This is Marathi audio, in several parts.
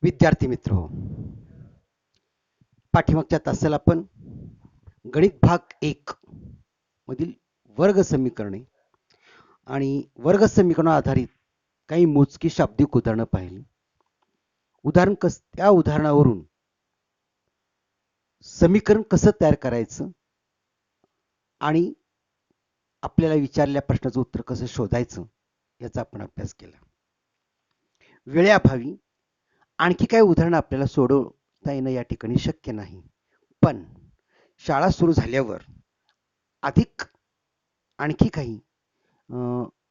विद्यार्थी मित्र हो, पाठीमागच्या तासाला आपण गणित भाग 1 मधील वर्ग समीकरणे आणि वर्ग समीकरणावर आधारित काही मोजकी शाब्दिक उदाहरणं पाहिली. त्या उदाहरणावरून समीकरण कसं तयार करायचं आणि आपल्याला विचारलेल्या प्रश्नाचं उत्तर कसं शोधायचं याचा आपण अभ्यास केला. वेळेअभावी आणखी काही उदाहरणं आपल्याला सोडवता येणं या ठिकाणी शक्य नाही, पण शाळा सुरू झाल्यावर अधिक आणखी काही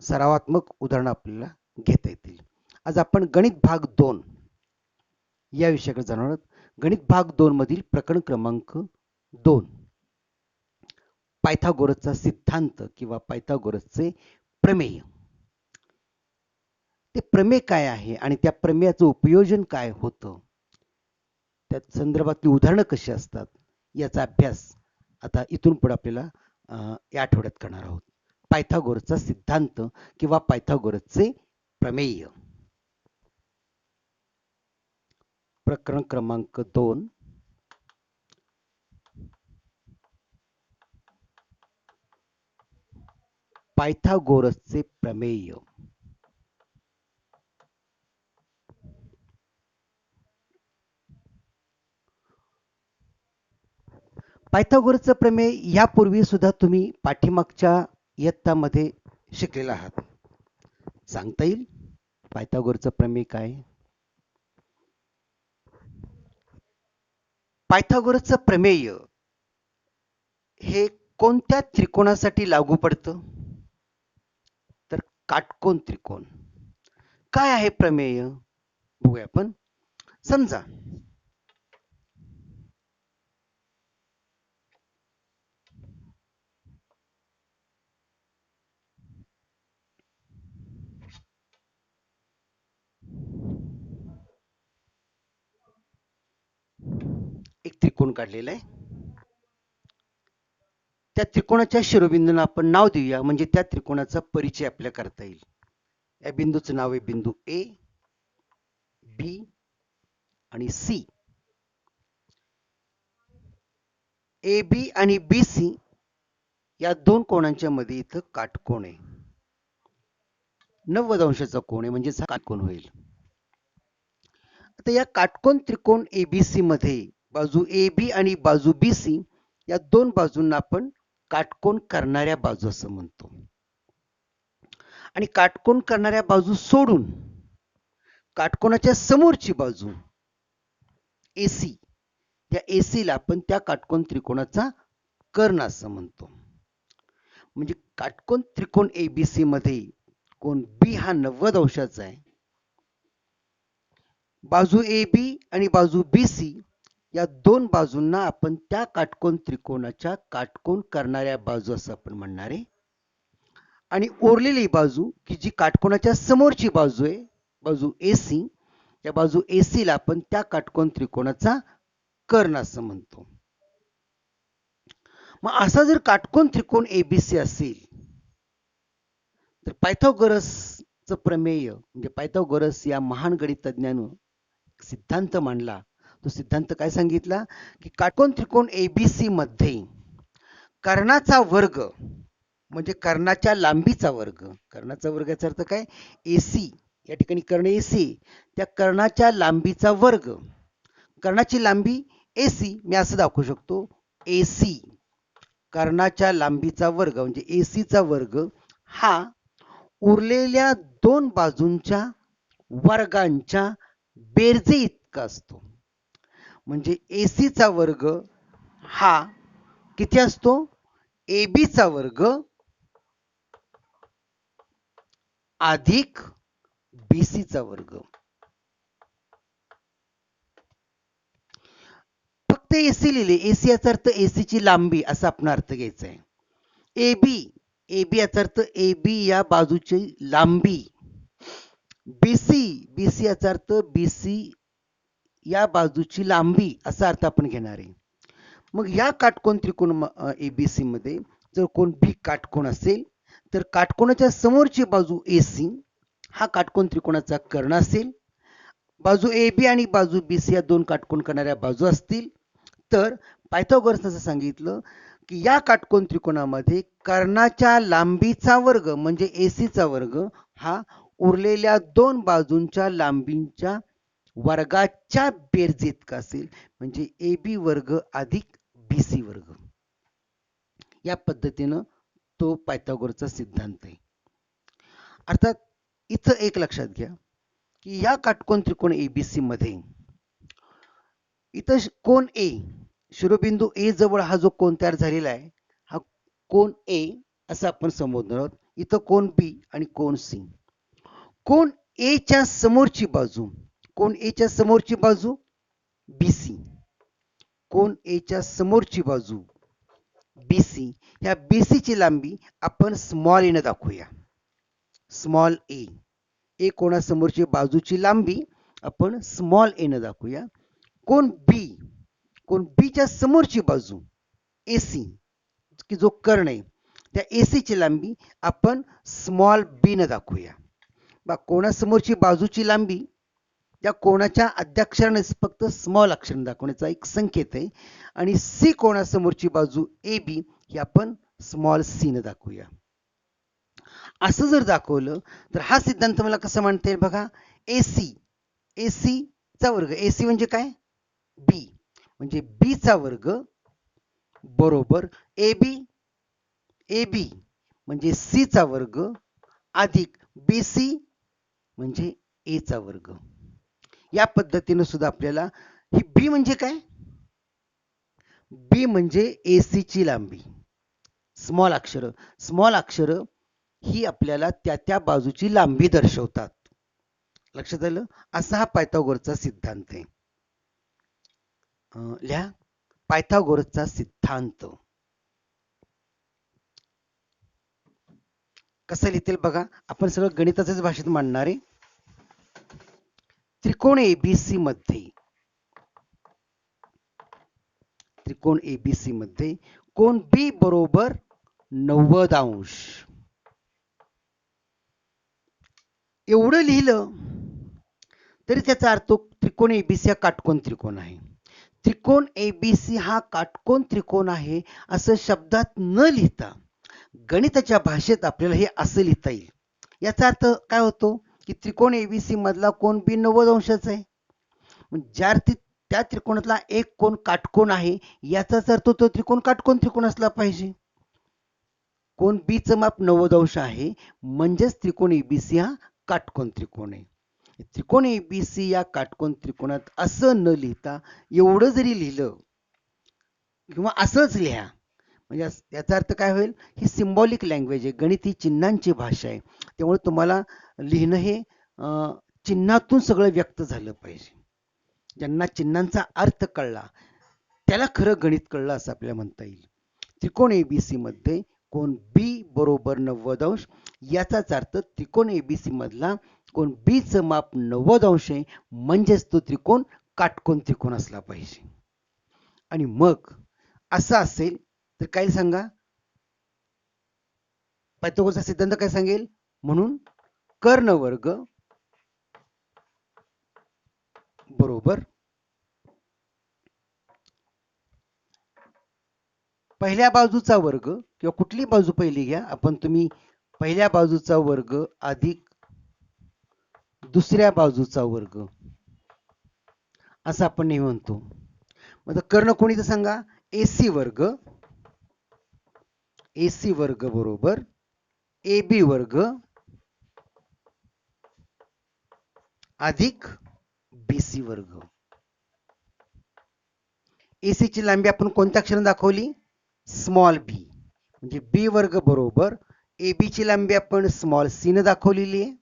सरावात्मक उदाहरणं आपल्याला घेता येतील. आज आपण गणित भाग 2 या विषयाकडे जाणार आहोत. गणित भाग 2 मधील प्रकरण क्रमांक 2, पायथागोरसचा सिद्धांत किंवा पायथागोरसचे प्रमेय. ते प्रमेय काय आहे आणि त्या प्रमेयाचं उपयोजन काय होतं, त्या संदर्भातली उदाहरणं कशी असतात याचा अभ्यास आता इथून पुढे आपल्याला या आठवड्यात करणार आहोत. पायथागोरसचा सिद्धांत किंवा पायथागोरसचे प्रमेय. प्रकरण क्रमांक 2, पायथागोरसचे प्रमेय. पायथागोरसचं प्रमेय यापूर्वी सुद्धा तुम्ही पाठीमागच्या इयत्तामध्ये शिकलेला आहात. सांगता येईल पायथागोरसचं प्रमेय काय? पायथागोरसचं प्रमेय हे कोणत्या त्रिकोणासाठी लागू पडतं? तर काटकोन त्रिकोण. काय आहे प्रमेय बघूया आपण. समजा एक त्रिकोण काढलेला आहे. त्या त्रिकोणाच्या शिरोबिंदूंना आपण नाव देऊया, म्हणजे त्या त्रिकोणाचा परिचय आपल्याला करता येईल. या बिंदूचं नाव आहे बिंदू ए, बी आणि सी. ए बी आणि बी सी या दोन कोणांच्या मध्ये इथं काटकोण आहे. 90 अंशाचा कोण आहे, म्हणजे काटकोन होईल. आता या काटकोन त्रिकोण एबीसी मध्ये बाजू ए बी आणि बाजू बी सी या दोन बाजूंना आपण काटकोन करणाऱ्या बाजू असं म्हणतो. आणि काटकोन करणाऱ्या बाजू सोडून काटकोनाच्या समोरची बाजू एसी, त्या एसी ला आपण त्या काटकोन त्रिकोणाचा कर्ण असं म्हणतो. म्हणजे काटकोन त्रिकोण एबीसी मध्ये कोण बी हा 90 अंशाचा आहे. बाजू ए बी आणि बाजू बी सी या दोन बाजूंना आपण त्या काटकोन त्रिकोणाच्या काटकोन करणाऱ्या बाजू असं आपण म्हणणार आहे. आणि उरलेली बाजू की जी काटकोनाच्या समोरची बाजू आहे, बाजू एसी, या बाजू एसी ला आपण त्या काटकोन त्रिकोणाचा कर्ण असं म्हणतो. मग असा जर काटकोन त्रिकोण एबीसी असेल तर पायथागोरसचं प्रमेय म्हणजे पायथागोरस या महान गणितज्ञानं सिद्धांत मांडला. तो सिद्धांत काय सांगितला की काटकोन त्रिकोण एबीसी मध्ये कर्णाचा वर्ग म्हणजे कर्णाच्या लांबीचा वर्ग. कर्णाचा वर्ग याचा अर्थ काय? एसी, या ठिकाणी कर्ण एसी, त्या कर्णाच्या लांबीचा वर्ग. कर्णाची लांबी एसी, मी असं दाखवू शकतो एसी, कर्णाच्या लांबीचा वर्ग म्हणजे एसीचा वर्ग हा उरलेल्या दोन बाजूंच्या वर्गांच्या बेरजे इतका असतो. म्हणजे एसीचा वर्ग हा किती असतो? एबीचा वर्ग अधिक बीसीचा वर्ग. फक्त एसी लिहिले, एसी याचा अर्थ एसीची लांबी असा आपण अर्थ घ्यायचा आहे. एबी, एबी याचा अर्थ एबी या बाजूची लांबी. बीसी, बीसी याचा अर्थ बीसी या बाजूची लांबी असा अर्थ आपण घेणार आहे. मग या काटकोन त्रिकोण एबीसी मध्ये जर कोण बी काटकोन असेल तर काटकोनाच्या समोरची बाजू एसी हा काटकोन त्रिकोणाचा कर्ण असेल बाजू ए बी आणि बाजू बी सी या दोन काटकोन करणाऱ्या बाजू असतील, तर पायथागोरसनं असं सांगितलं की या काटकोन त्रिकोणामध्ये कर्णाच्या लांबीचा वर्ग म्हणजे एसीचा वर्ग हा उरलेल्या दोन बाजूंच्या लांबींच्या वर्गाच्या बेरजेइतका असेल, म्हणजे ए बी वर्ग अधिक बी सी वर्ग. या पद्धतीनं तो पायथागोरसचा सिद्धांत आहे. अर्थात इथं एक लक्षात घ्या की या काटकोन त्रिकोण एबीसी मध्ये इथं कोन ए, शिरोबिंदू ए जवळ हा जो कोन तयार झालेला आहे हा कोन ए असं आपण संबोधणार आहोत. इथं कोन बी आणि कोन सी. कोन ए च्या समोरची बाजू, कोन ए च्या समोरची बाजू बीसी, कोन ए च्या समोरची बाजू बीसी, या बीसी ची लांबी आपण स्मॉल ए ने दाखवूया. स्मॉल ए, ए कोणासमोरची बाजूची लांबी आपण स्मॉल ए ने दाखवूया. कोन बी, कोन बी च्या समोरची बाजू एसी की जो कर्ण आहे त्या एसी ची लांबी आपण स्मॉल बी ने दाखवूया. बा कोणासमोरची बाजूची लांबी त्या कोणाच्या अद्याक्षराने फक्त स्मॉल अक्षराने दाखवण्याचा एक संकेत आहे, आणि सी कोणासमोरची बाजू ए बी ही आपण स्मॉल सी ने दाखवूया. असं जर दाखवलं तर हा सिद्धांत मला कसं म्हणता येईल बघा. एसी, एसी चा वर्ग, एसी म्हणजे काय बी, म्हणजे बी चा वर्ग बरोबर ए बी, ए बी म्हणजे सी चा वर्ग अधिक बी सी म्हणजे ए चा वर्ग. या पद्धतीने सुद्धा आपल्याला ही बी म्हणजे काय, बी म्हणजे एसी ची लांबी. स्मॉल अक्षर, स्मॉल अक्षर ही आपल्याला त्या त्या बाजूची लांबी दर्शवतात. लक्षात आलं. असा हा पायथागोरसचा सिद्धांत आहे. लिहा पायथागोरसचा सिद्धांत. कसं लिहितील बघा. आपण सगळं गणिताच्याच भाषेत मांडणार आहे. त्रिकोण एबीसी मध्ये, त्रिकोण एबीसी मध्ये कोन बी बरोबर 90 अंश. एवढं लिहिलं तरी त्याचा अर्थ त्रिकोण एबीसी हा काटकोन त्रिकोण आहे. त्रिकोण एबीसी हा काटकोन त्रिकोण आहे असं शब्दात न लिहिता गणिताच्या भाषेत आपल्याला हे असं लिहिता येईल. याचा अर्थ काय होतो की त्रिकोण एबीसी मधला कोन बी 90 अंशाचा आहे. ज्या अर्थी त्या त्रिकोणातला एक कोन काटकोन आहे याचाच अर्थ तो त्रिकोण काटकोन त्रिकोण असला पाहिजे. कोन बी चं माप 90 अंश आहे म्हणजेच त्रिकोण एबीसी हा काटकोन त्रिकोण आहे. त्रिकोण एबीसी या काटकोन त्रिकोणात असं न लिहिता एवढं जरी लिहिलं किंवा असंच लिहा म्हणजे याचा अर्थ काय होईल, ही सिम्बॉलिक लँग्वेज आहे, गणिती चिन्हांची भाषा आहे. त्यामुळे तुम्हाला लिहिणं हे चिन्हातून सगळं व्यक्त झालं पाहिजे. ज्यांना चिन्हांचा अर्थ कळला त्याला खरं गणित कळलं असं आपल्याला म्हणता येईल. त्रिकोण एबीसी मध्ये कोन बी बरोबर 90 अंश याचाच अर्थ त्रिकोण एबीसी मधला कोन बी चं माप 90 अंश आहे म्हणजेच तो त्रिकोण काटकोन त्रिकोण असला पाहिजे. आणि मग असं असेल तर काय सांगा, पायथागोरसचा सिद्धांत काय सांगेल, म्हणून कर्ण वर्ग बरोबर पहिल्या बाजूचा वर्ग, किंवा कुठली बाजू पहिली घ्या आपण, तुम्ही पहिल्या बाजूचा वर्ग अधिक दुसऱ्या बाजूचा वर्ग असं आपण नेहमी म्हणतो. मग कर्ण कोणी तर सांगा, एसी वर्ग, एसी वर्ग बरोबर ए बी वर्ग अधिक बीसी वर्ग. एसी ची लांबी आपण कोणत्या अक्षराने दाखवली, स्मॉल बी, म्हणजे बी वर्ग बरोबर ए बी ची लांबी आपण स्मॉल सी ने दाखवलेली आहे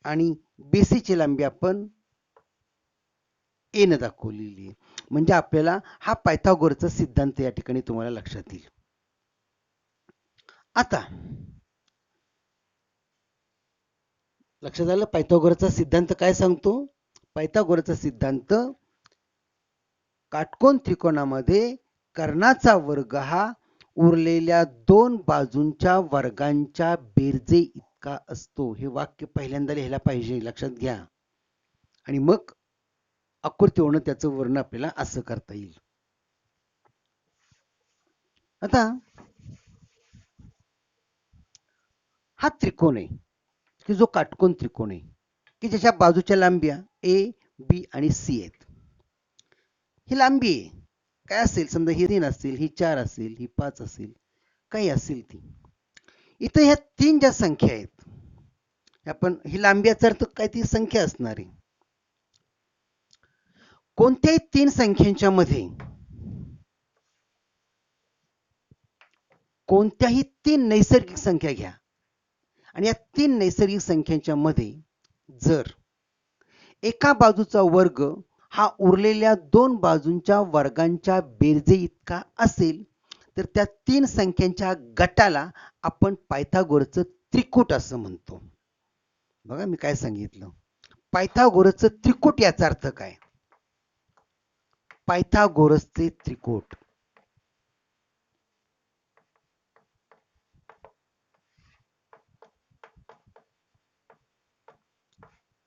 आणि बीसी ची लांबी आपण ए ने दाखवलेली आहे. म्हणजे आपल्याला हा पायथागोरसचा सिद्धांत या ठिकाणी तुम्हाला लक्षात येईल. आता लक्षात आलं पायथागोरसचा सिद्धांत काय सांगतो. पायथागोरसचा सिद्धांत काटकोन त्रिकोणामध्ये कर्णाचा वर्ग हा उरलेल्या दोन बाजूंच्या वर्गांच्या बेरजे इतका असतो. हे वाक्य पहिल्यांदा लिहायला पाहिजे, लक्षात घ्या. आणि मग आकृतीवरून त्याचं वर्णन आपल्याला असं करता येईल. आता हा त्रिकोण आहे की जो काटकोन त्रिकोण आहे की ज्याच्या बाजूच्या लांब्या ए बी आणि सी आहेत. ही लांबी आहे काय असेल, समजा ही 3 असेल, ही 4 असेल, ही 5 असेल, काही असेल ती. इथं ह्या 3 ज्या संख्या आहेत, आपण ही लांबी याचा अर्थ काय ती संख्या असणार आहे. कोणत्याही 3 संख्यांच्या मध्ये कोणत्याही 3 नैसर्गिक संख्या घ्या आणि या 3 नैसर्गिक संख्यांच्या मध्ये जर एका बाजूचा वर्ग हा उरलेल्या 2 बाजूंच्या वर्गांच्या बेरजे इतका असेल तर त्या 3 संख्यांच्या गटाला आपण पायथागोरसचं त्रिकूट असं म्हणतो. बघा मी काय सांगितलं, पायथागोरसचं त्रिकूट याचा अर्थ काय? पायथागोरसचे त्रिकूट.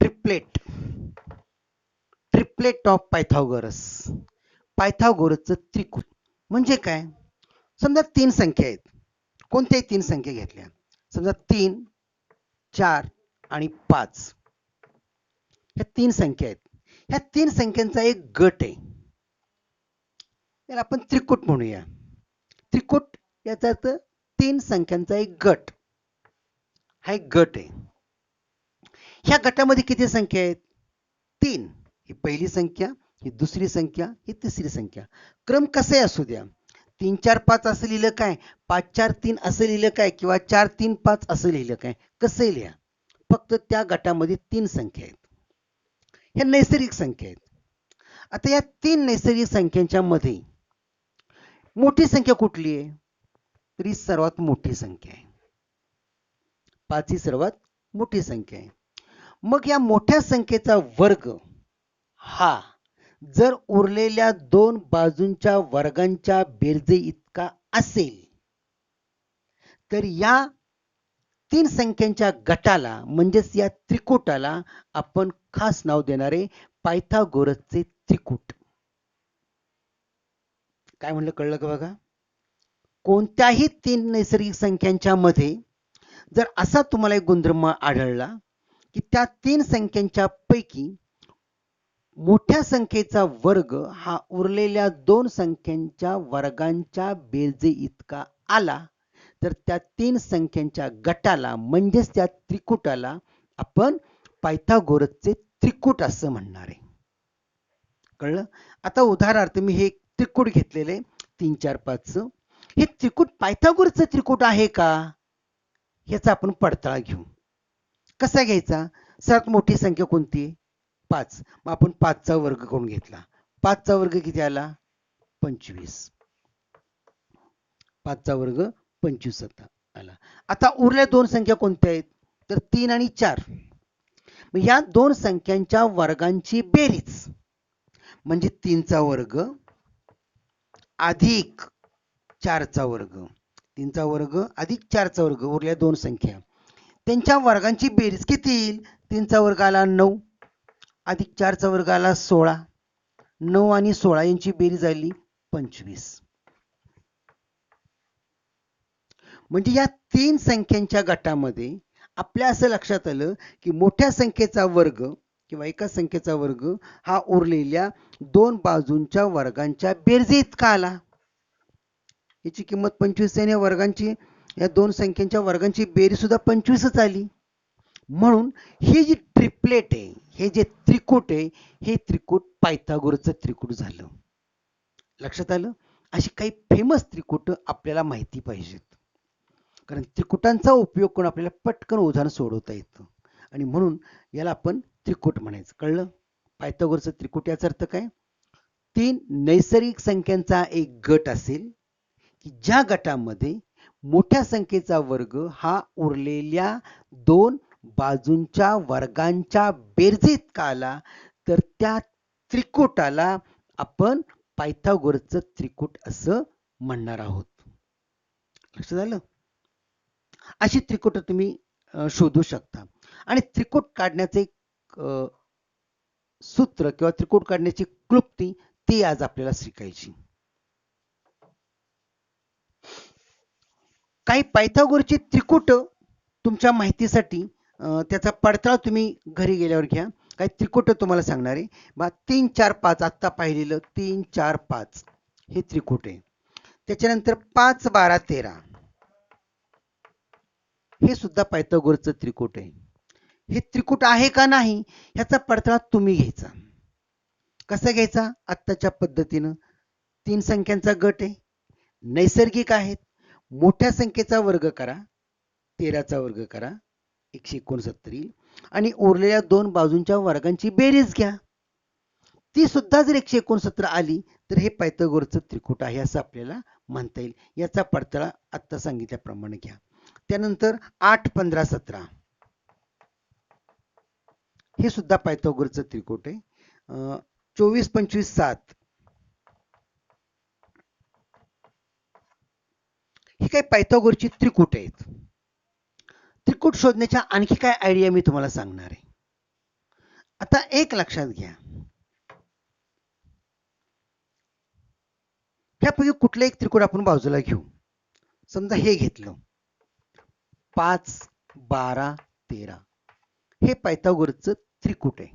Triplet, triplet of Pythagoras. पायथागोरसचं त्रिकूट म्हणजे काय? समजा 3 संख्या आहेत, कोणत्याही 3 संख्या घेतल्या, समजा 3, 4 आणि 5 ह्या 3 संख्या आहेत. ह्या 3 संख्यांचा एक गट आहे, त्याला आपण त्रिकूट म्हणूया. त्रिकूट याचा अर्थ 3 संख्यांचा एक गट, हा एक गट आहे. ह्या गटामध्ये किती संख्या आहेत? 3. ही पहिली संख्या, ही दुसरी संख्या, ही तिसरी संख्या. क्रम कसे असू द्या, 3 4 5 असं लिहिलं काय, 5 4 3 असं लिहिलं काय, किंवा 4 3 5 असं लिहिलं काय, कसं लिहा, फक्त त्या गटामध्ये 3 संख्या आहेत. ह्या नैसर्गिक संख्या आहेत. आता या 3 नैसर्गिक संख्यांच्या मध्ये मोठी संख्या कुठली आहे? तर ही सर्वात मोठी संख्या आहे. 5 ही सर्वात मोठी संख्या आहे. मग या मोठ्या संख्येचा वर्ग हा जर उरलेल्या 2 बाजूंच्या वर्गांच्या बेरजे इतका असेल तर या 3 संख्यांच्या गटाला म्हणजेच या त्रिकूटाला आपण खास नाव देणारे पायथागोरसचे त्रिकूट. काय म्हणलं, कळलं का? बघा, कोणत्याही 3 नैसर्गिक संख्यांच्या मध्ये जर असा तुम्हाला एक गुणधर्म आढळला की त्या 3 संख्यांच्या पैकी मोठ्या संख्येचा वर्ग हा उरलेल्या 2 संख्यांच्या वर्गांच्या बेरजे इतका आला तर त्या 3 संख्यांच्या गटाला म्हणजेच त्या त्रिकूटाला आपण पायथागोरसचे त्रिकूट असं म्हणणार आहे. कळलं? आता उदाहरणार्थ मी हे त्रिकूट घेतलेले 3 4 5 चं, हे त्रिकूट पायथागोरसचं त्रिकूट आहे का याचा आपण पडताळा घेऊ. कसा घ्यायचा? सर्वात मोठी संख्या कोणती? 5. मग आपण 5 चा वर्ग करून घेतला. 5 चा वर्ग किती आला? 25. 5 चा वर्ग 25 आला. आता उरल्या 2 संख्या कोणत्या आहेत? तर 3 आणि 4. मग या 2 संख्यांच्या वर्गांची बेरीज म्हणजे 3 चा वर्ग अधिक 4 चा वर्ग. 3 चा वर्ग अधिक 4 चा वर्ग, उरल्या 2 संख्या, त्यांच्या वर्गांची बेरीज किती येईल? 3 चा वर्ग आला 9 अधिक 4 चा वर्ग आला 16. 9 आणि 16 यांची बेरीज आली 25. म्हणजे या 3 संख्यांच्या गटामध्ये आपल्या असं लक्षात आलं की मोठ्या संख्येचा वर्ग किंवा एका संख्येचा वर्ग हा उरलेल्या 2 बाजूंच्या वर्गांच्या बेरजे इतका आला. याची किंमत 25 आहे, वर्गांची या 2 संख्यांच्या वर्गांची बेरीज सुद्धा 25च आली. म्हणून ही जी ट्रिपलेट आहे, हे जे त्रिकूट आहे, हे त्रिकूट पायथागोरसचं त्रिकूट झालं. लक्षात आलं? अशी काही फेमस त्रिकूट आपल्याला माहिती पाहिजेत, कारण त्रिकुटांचा उपयोग करून आपल्याला पटकन उदाहरण सोडवता येतं आणि म्हणून याला आपण त्रिकूट म्हणायचं. कळलं? पायथागोरसचं त्रिकूट याचा अर्थ काय? 3 नैसर्गिक संख्यांचा एक गट असेल की ज्या गटामध्ये मोठ्या संख्येचा वर्ग हा उरलेल्या 2 बाजूंच्या वर्गांच्या बेरजे इतका आला तर त्या त्रिकूटाला आपण पायथागोरसचं त्रिकूट असं म्हणणार आहोत. लक्षात आलं? अशी त्रिकूट तुम्ही शोधू शकता आणि त्रिकूट काढण्याचे एक सूत्र किंवा त्रिकोट काढण्याची क्लुप्ती ती आज आपल्याला शिकायची. काही पायथागोरसचे त्रिकूट तुमच्या माहितीसाठी त्याचा पडताळ तुम्ही घरी गेल्यावर घ्या. काही त्रिकूट तुम्हाला सांगणार आहे. बा 3 4 5 आत्ता पाहिलेलं 3 4 5 हे त्रिकूट आहे. त्याच्यानंतर 5 12 13 हे सुद्धा पायथागोरसचं त्रिकूट आहे. हे त्रिकूट आहे का नाही ह्याचा पडताळा तुम्ही घ्यायचा. कसा घ्यायचा? आत्ताच्या पद्धतीनं 3 संख्यांचा गट आहे, नैसर्गिक आहेत, मोठ्या संख्येचा वर्ग करा, 13चा वर्ग करा 169 येईल आणि उरलेल्या दोन बाजूंच्या वर्गांची बेरीज घ्या. ती सुद्धा जर 169 आली तर हे पायथागोरसचं त्रिकूट आहे असं आपल्याला म्हणता येईल. याचा पडताळा आत्ता सांगितल्याप्रमाणे घ्या. त्यानंतर 8 15 17 हे सुद्धा पायथागोरसचं त्रिकूट आहे. 24 25 7 ही काही पायथागोरसची त्रिकूट आहेत. त्रिकूट शोधण्याच्या आणखी काय आयडिया मी तुम्हाला सांगणार आहे. आता एक लक्षात घ्या, ह्यापैकी कुठलं एक त्रिकूट आपण बाजूला घेऊ. समजा हे घेतलं 5 12 13 हे पायथागोरसचं त्रिकूट आहे.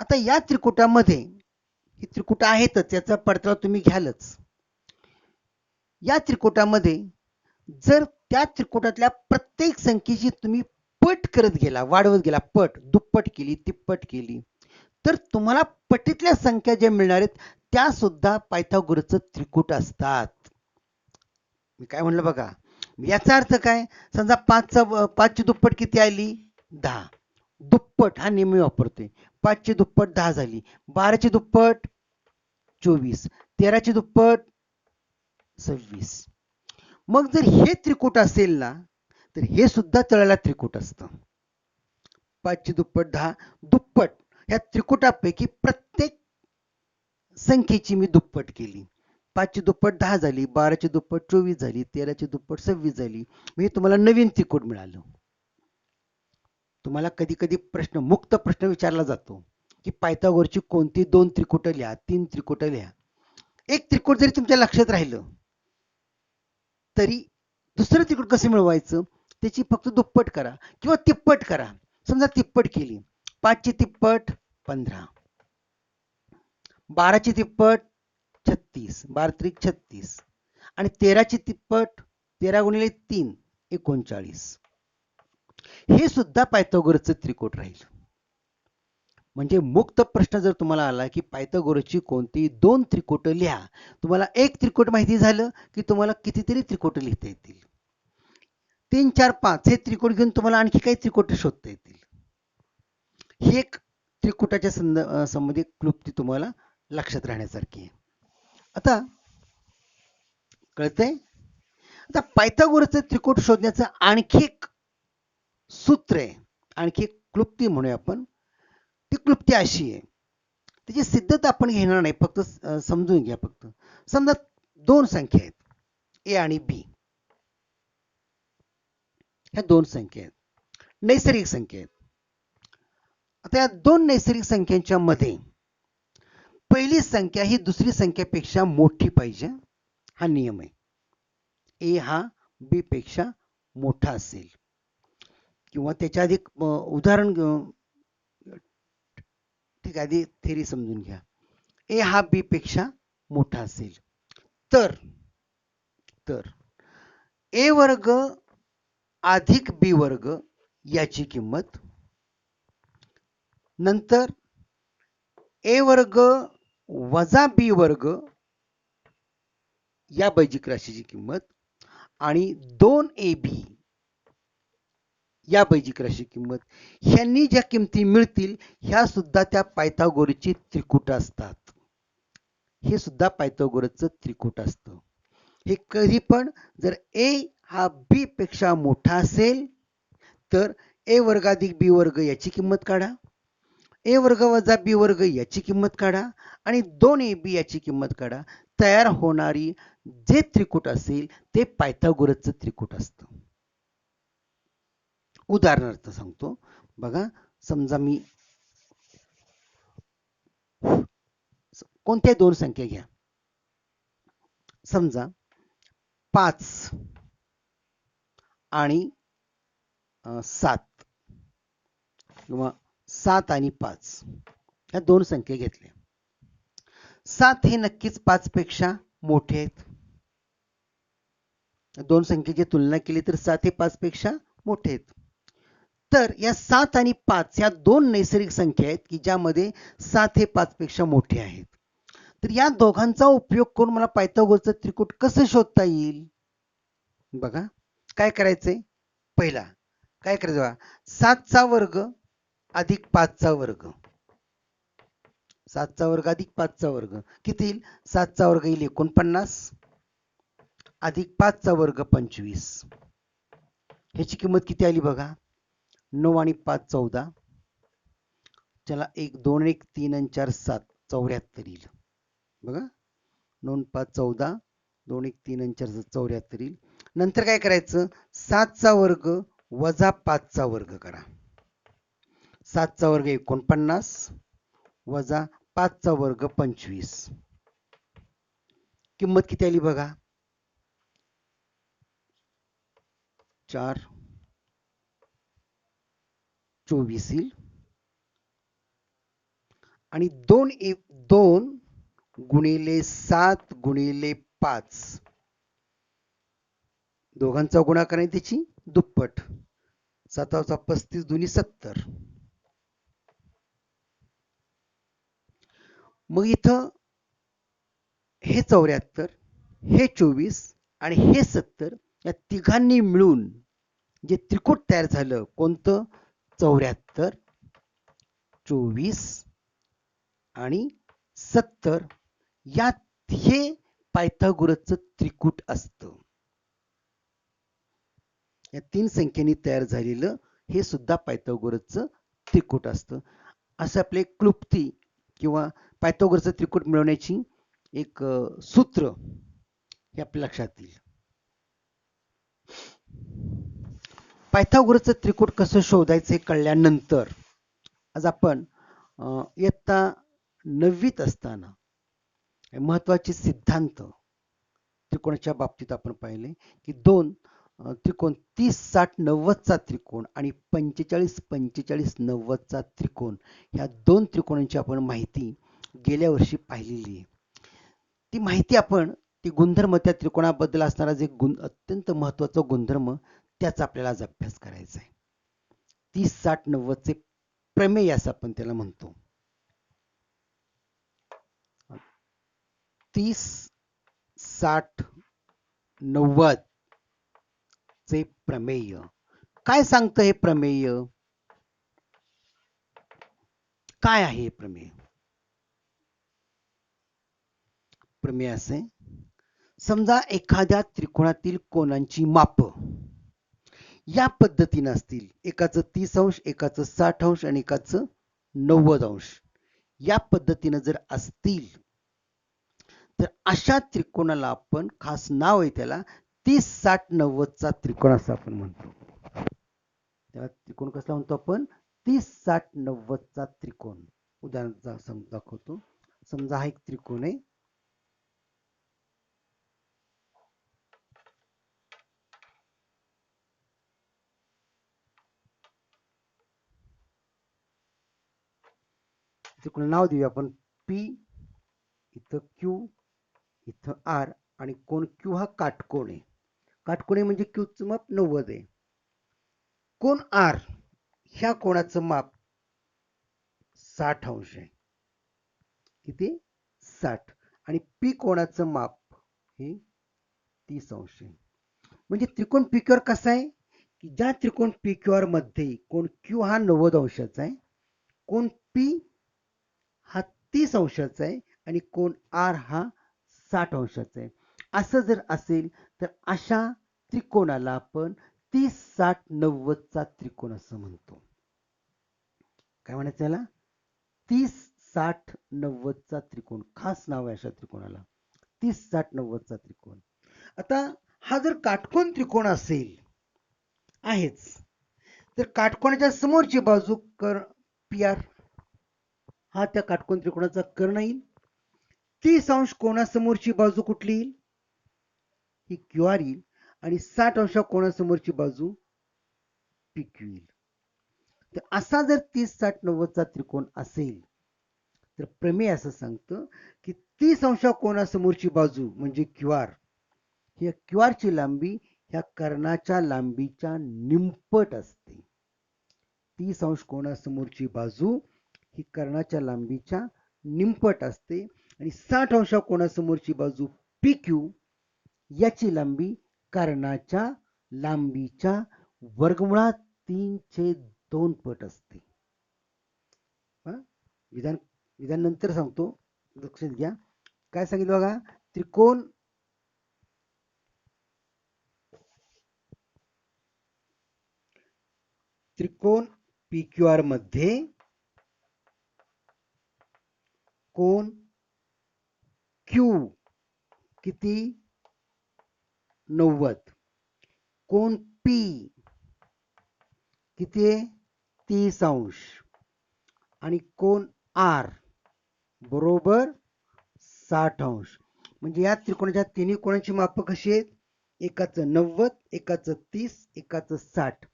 आता या त्रिकुटामध्ये ही त्रिकुट आहेतच, याचा पडताळा तुम्ही घ्यालच. या त्रिकुटामध्ये जर त्या त्रिकुटातल्या प्रत्येक संख्येची तुम्ही पट करत गेला, वाढवत गेला, पट दुप्पट केली, तिप्पट केली, तर तुम्हाला पटीतल्या संख्या ज्या मिळणार आहेत त्या सुद्धा पायथागोरसचं त्रिकूट असतात. मी काय म्हणलं बघा, याचा अर्थ काय? समजा 5 ची दुप्पट किती आली? 10. दुप्पट हा नेहमी वापरतोय. 5 ची दुप्पट 10 झाली. 12 ची दुप्पट 24. 13 ची दुप्पट 26. मग जर हे त्रिकूट असेल ना तर हे सुद्धा तळाला त्रिकूट असतं. 5 ची दुप्पट 10 दुप्पट ह्या त्रिकुटापैकी प्रत्येक संख्येची मी दुप्पट केली. 5 ची दुप्पट 10 झाली, 12 ची दुप्पट 24 झाली, 13 ची दुप्पट 26 झाली. म्हणजे तुम्हाला नवीन त्रिकूट मिळालं. तुम्हाला कधी कधी मुक्त प्रश्न विचारला जातो की पायथागोरसची कोणती 2 त्रिकूट लिहा, 3 त्रिकूट लिहा. एक त्रिकूट जरी तुमच्या लक्षात राहिलं तरी दुसरं त्रिकूट कसं मिळवायचं? त्याची फक्त दुप्पट करा किंवा तिप्पट करा. समजा तिप्पट केली, 5 ची तिप्पट 15, 12 ची तिप्पट 36, 12 त्रिक 36 आणि 13 ची तिप्पट 13 गुणिले 3 39. हे सुद्धा पायथागोरसचं त्रिकूट राहील. म्हणजे मुक्त प्रश्न जर तुम्हाला आला की पायथागोरसची कोणती 2 त्रिकूट लिहा, तुम्हाला एक त्रिकूट माहिती झालं की तुम्हाला कितीतरी त्रिकूट लिहिता येतील. 3 4 5 हे त्रिकूट घेऊन तुम्हाला आणखी काही त्रिकूट शोधता येतील. ही एक त्रिकुटाच्या संबंधित क्लुप्ती तुम्हाला लक्षात राहण्यासारखी आहे. आता कळतंय? आता पायथागोरसचं त्रिकूट शोधण्याचं आणखी एक सूत्र आहे, आणखी एक क्लुप्ती म्हणूया आपण. ती क्लुप्ती अशी आहे, त्याची सिद्धता आपण घेणार नाही, फक्त समजून घ्या. फक्त समजा 2 संख्या आहेत ए आणि बी. ह्या 2 संख्या आहेत, नैसर्गिक संख्या आहेत. आता या 2 नैसर्गिक संख्यांच्या मध्ये पहिली संख्या ही दुसरी संख्येपेक्षा मोठी पाहिजे, हा नियम आहे. ए हा बी पेक्षा मोठा असेल किंवा त्याच्या आधी उदाहरण ठीक आहे, आधी थेरी समजून घ्या. ए हा बी पेक्षा मोठा असेल तर ए वर्ग अधिक बी वर्ग याची किंमत, नंतर ए वर्ग वजा बी वर्ग या बैजिक राशीची किंमत आणि 2ab या बैजिक राशीची किंमत, ह्यांनी ज्या किमती मिळतील ह्या सुद्धा त्या पायथागोरसची त्रिकूट असतात. हे सुद्धा पायथागोरसचं त्रिकूट असतं. हे कधी पण जर ए हा बी पेक्षा मोठा असेल तर ए वर्ग अधिक बी वर्ग याची किंमत काढा, ए वर्ग वजा बी वर्ग याची किंमत काढा आणि 2ab याची किंमत काढा. तयार होणारी जे त्रिकूट असेल ते पायथागोरसचं त्रिकूट असतं. उदाहरणार्थ सांगतो बघा. समजा मी कोणत्या दोन संख्या घ्या. समजा 5 आणि 7 किंवा 7 आणि 5 ह्या दोन संख्या घेतल्या. 7 हे नक्कीच 5 पेक्षा मोठे आहेत. दोन संख्येची तुलना केली तर 7 हे 5 पेक्षा मोठे आहेत. तर या 7 आणि 5 या दोन नैसर्गिक संख्या आहेत की ज्यामध्ये 7 हे 5 पेक्षा मोठे आहेत. तर या दोघांचा उपयोग करून मला पायथागोरसचं त्रिकूट कसं शोधता येईल? बघा काय करायचंय. पहिला काय करायचं बघा. 7चा वर्ग अधिक 5चा वर्ग. 7चा वर्ग अधिक 5चा वर्ग किती येईल? 7चा वर्ग येईल 49 अधिक 5चा वर्ग 25. ह्याची किंमत किती आली बघा. 9 आणि 5 14. चला 1 2 1 3 आणि 4 7 74 येईल. बघा 9 5 14 2 1 3 आणि 4 74 येईल. नंतर काय करायचं. 7चा वर्ग वजा 5चा वर्ग करा. 7चा वर्ग 49 वजा 5चा वर्ग 25. किंमत किती आली बघा. 4 24 येईल. आणि 2 गुणिले 7 गुणिले 5 दोघांचा गुणाकार आहे त्याची दुप्पट. 7 35 दुनी 70. मग इथं हे 74 हे 24 आणि हे 70 या तिघांनी मिळून जे त्रिकूट तयार झालं कोणतं. 74 24 आणि 70 यात हे पायथागोरसचं त्रिकूट असतं. या तीन संख्येनी तयार झालेलं हे सुद्धा पायथागोरसचं त्रिकूट असतं. असं आपले क्लुप्ती किंवा पायथागोरसचं त्रिकूट मिळवण्याची एक सूत्र हे आपल्या लक्षात येईल. पायथागोरसचं त्रिकूट कसं शोधायचं हे कळल्यानंतर आज आपण इयत्ता 9वीत असताना महत्वाचे सिद्धांत त्रिकोणाच्या बाबतीत आपण पाहिले की दोन त्रिकोण 30 60 90 चा त्रिकोण आणि 45 45 90 चा त्रिकोण ह्या दोन त्रिकोणांची आपण माहिती गेल्या वर्षी पाहिलेली आहे. ती माहिती आपण ती गुणधर्म त्या त्रिकोणाबद्दल असणारा जे अत्यंत महत्वाचा गुणधर्म त्याचा आपल्याला आज अभ्यास करायचा आहे. 30 60 90 चे प्रमेय असं आपण त्याला म्हणतो. 30 60 90 चे प्रमेय काय सांगतं. हे प्रमेय काय आहे? हे प्रमेय प्रमेय असे समजा एखाद्या त्रिकोणातील कोनांची माप या पद्धतीने असतील. एकाचं 30 अंश एकाचं 60 अंश आणि एकाचं 90 अंश या पद्धतीने जर असतील तर अशा त्रिकोणाला आपण खास नाव आहे त्याला 30 60 90 चा त्रिकोण असं आपण म्हणतो. त्याला त्रिकोण कसला म्हणतो आपण? 30 60 90 चा त्रिकोण. उदाहरण दाखवतो. समजा हा एक त्रिकोण आहे. त्रिकोण नाव देऊया आपण P, इथं Q, इथं R आणि कोण Q हा काटकोण आहे. काटकोण आहे म्हणजे Q चं माप 90 आहे. कोण R ह्या कोणाचं माप 60 अंश आहे. किती? 60. आणि P कोणाचं माप हे 30 अंश आहे. म्हणजे त्रिकोण PQR कसा आहे की ज्या त्रिकोण PQR मध्ये कोण Q हा 90 अंशाचा आहे, कोण P हा 30 अंशाचा आहे आणि कोण R हा 60 अंशाचा आहे. असं जर असेल तर अशा त्रिकोणाला आपण 30 60 90 चा त्रिकोण असं म्हणतो. काय म्हणायचं याला? 30 60 90 चा त्रिकोण. खास नाव आहे अशा त्रिकोणाला 30 60 90 चा त्रिकोण. आता हा जर काटकोन त्रिकोण असेल आहेच तर काटकोनाच्या समोरची बाजू PR हा त्या काटकोन त्रिकोणाचा कर्ण येईल 30 अंश कोणासमोरची बाजू कुठली येईल? ही क्यू आर येईल आणि 60 अंश कोणासमोरची बाजू पी क्यू येईल. तर असा जर 30-60-90 चा त्रिकोण असेल तर प्रमेय असं सांगतं की 30 अंश कोणासमोरची बाजू म्हणजे क्यू आर, ही क्यू आर ची लांबी ह्या कर्णाच्या लांबीच्या निमपट असते. 30 अंश कोणासमोरची बाजू ही कर्णाच्या लांबीच्या निमपट असते आणि 60 अंश कोणासमोरची बाजू पी क्यू याची लांबी कर्णाच्या लांबीच्या वर्गमुळात 3/2 पट असते. विधान विधान नंतर सांगतो, लक्षात घ्या. काय सांगितलं बघा, त्रिकोण त्रिकोण पी क्यू आर मध्ये कोण क्यू किती 90, कोण पी किती आहे 30 अंश आणि कोण आर बरोबर 60 अंश. म्हणजे या त्रिकोणाच्या तिन्ही कोणाची माप कशी आहेत? एकाचं 90, एकाचं 30, एकाचं 60.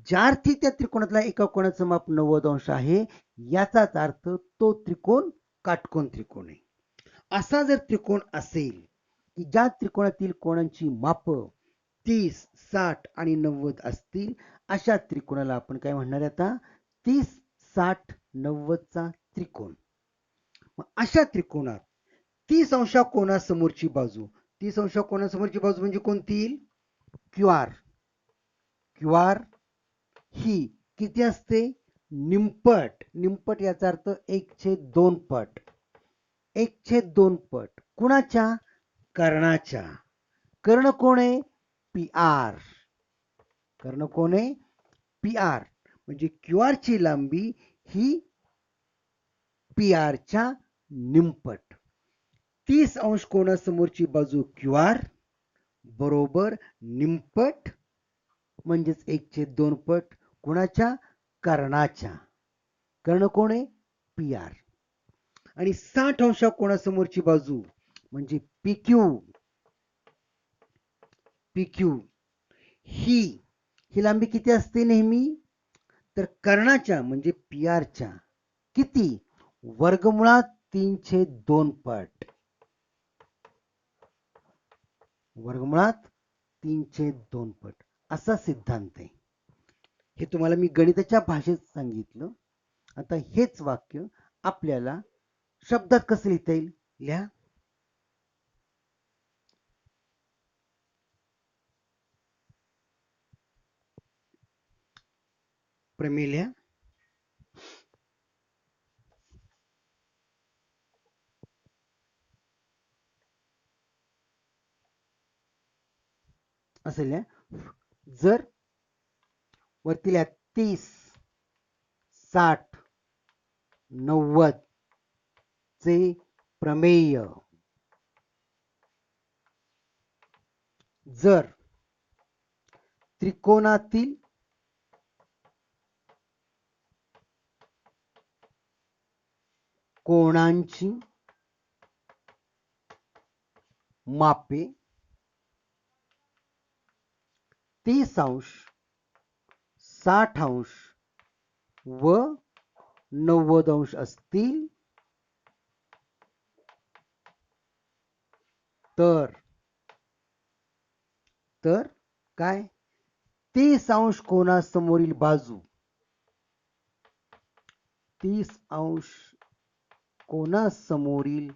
ज्या अर्थी त्या त्रिकोणातला एका कोणाचं माप 90 अंश आहे याचाच अर्थ तो त्रिकोण काटकोन त्रिकोण आहे. असा जर त्रिकोण असेल की ज्या त्रिकोणातील कोणांची माप 30, 60 आणि 90 असतील अशा त्रिकोणाला आपण काय म्हणणार आहे आता? 30, 60, 90 चा त्रिकोण. मग अशा त्रिकोणात 30 अंश कोणासमोरची बाजू, 30 अंश कोणासमोरची बाजू म्हणजे कोणती येईल? Q R. क्यू आर ही किती असते? निमपट. निमपट याचा अर्थ 1/2 पट. 1/2 पट कुणाच्या? कर्णाच्या. कर्ण कोण आहे? P R. कर्ण कोण आहे? P R. म्हणजे क्यू आर ची लांबी ही पी आर च्या निमपट. 30 अंश कोणासमोरची बाजू क्यू आर बरोबर निमपट म्हणजेच 1/2 पट कुणाच्या? कर्णाच्या. कर्ण कोण आहे? P R. आणि 60 अंश कोणासमोरची बाजू म्हणजे पी क्यू. पी क्यू ही लांबी किती असते नेहमी? तर कर्णाच्या म्हणजे पी आर च्या किती? वर्गमुळात 3/2 पट. वर्गमुळात 3/2 पट असा सिद्धांत आहे. हे तुम्हाला मी गणिताच्या भाषेत सांगितलं. आता हेच वाक्य आपल्याला शब्दात कसं लिहिता येईल? लिहा. प्रमेय लिहा. असं लिहा. जर वरती लिहा 30, 60, 90 चे प्रमेय जर त्रिकोणातील कोणांची मापे 30 अंश, 60 अंश व 90 अंश असतील तर काय? 30 अंश कोणासमोरील बाजू, 30 अंश कोणासमोरील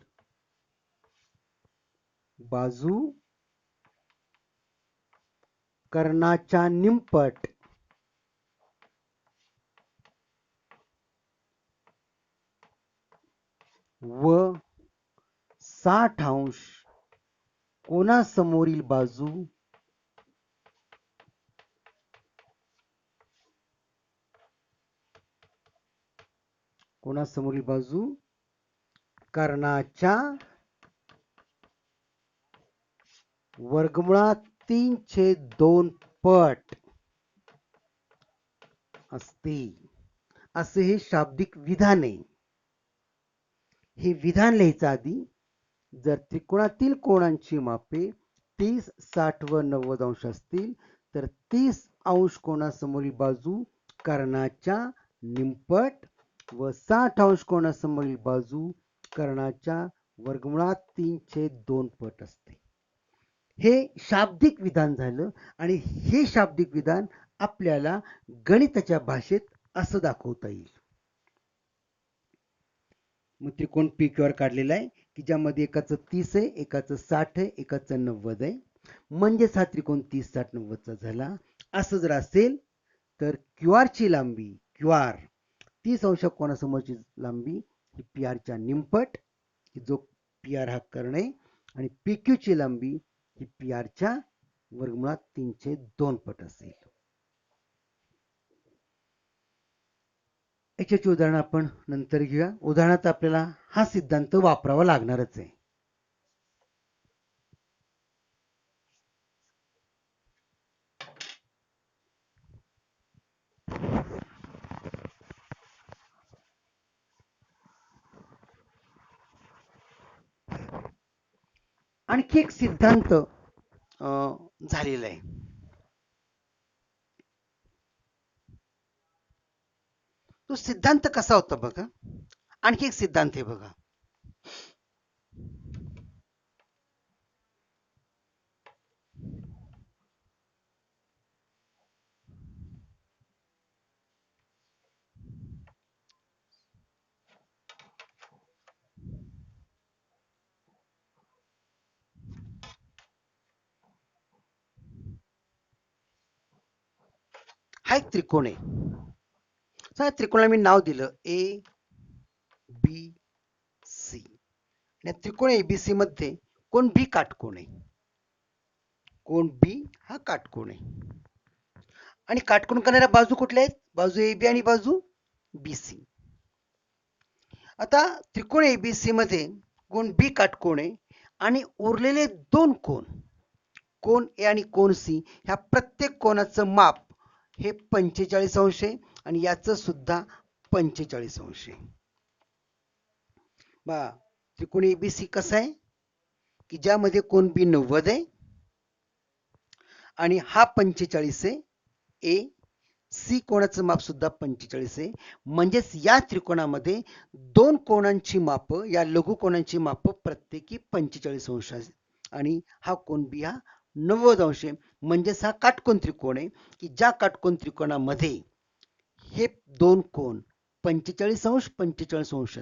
बाजू कर्णाच्या निमपट व 60 अंश कोणासमोरील बाजू कोणासमोरील बाजू कर्णाच्या वर्गमुळात 3/2 पट असते. असे हे शाब्दिक विधान आहे. हे विधान लिहायचं आधी जर त्रिकोणातील कोणांची मापे 30, 60 व 90 अंश असतील तर 30 अंश कोणासमोरील बाजू कर्णाच्या निमपट व 60 अंश कोणासमोरील बाजू कर्णाच्या वर्गमुळात 3/2 पट असते. हे शाब्दिक विधान झालं आणि हे शाब्दिक विधान आपल्याला गणिताच्या भाषेत असं दाखवता येईल. मग त्रिकोण पी क्यू आर काढलेला आहे की ज्यामध्ये एकाचं 30 आहे, एकाचं 60 आहे, एकाचं 90 आहे. म्हणजेच हा त्रिकोण 30, 60, 90 चा झाला. असं जर असेल तर क्यू आर ची लांबी क्यू आर 30 अंश कोणासमोरची लांबी ही पी आर च्या निमपट, जो पी आर हा कर्ण आहे, आणि पी क्यू ची लांबी ही पी आर च्या वर्गमुळात 3/2 पट असेल. याच्याची उदाहरण आपण नंतर घेऊया. उदाहरणात आपल्याला हा सिद्धांत वापरावा लागणारच आहे. आणखी एक सिद्धांत झालेला आहे. तो सिद्धांत कसा होता बघा. आणखी एक सिद्धांत आहे बघा. हा एक त्रिकोण आहे. त्रिकोणाला मी नाव दिलं ए बी सी. या त्रिकोण एबीसी मध्ये कोण बी काटकोण आहे. कोण बी हा काटकोण आहे आणि काटकोण करणाऱ्या बाजू कुठल्या आहेत? बाजू ए बी आणि बाजू बी सी. आता त्रिकोण एबीसी मध्ये कोण बी काटकोण आहे आणि उरलेले दोन कोण, कोण ए आणि कोण सी, ह्या प्रत्येक कोणाचं माप हे 45 अंश आहे आणि याचं सुद्धा 45 अंश आहे. बा त्रिकोण एबीसी कसं आहे की ज्यामध्ये कोण बी 90 आहे आणि हा 45 आहे. ए सी कोणाचं माप सुद्धा 45 आहे. म्हणजेच या त्रिकोणामध्ये दोन कोणांची माप, या लघु कोणांची माप प्रत्येकी 45 अंश आहे आणि हा कोण बी हा 90 अंश आहे. म्हणजेच हा काटकोन त्रिकोण आहे की ज्या काटकोन त्रिकोणामध्ये हे दोन कोण 45 अंश 45 अंश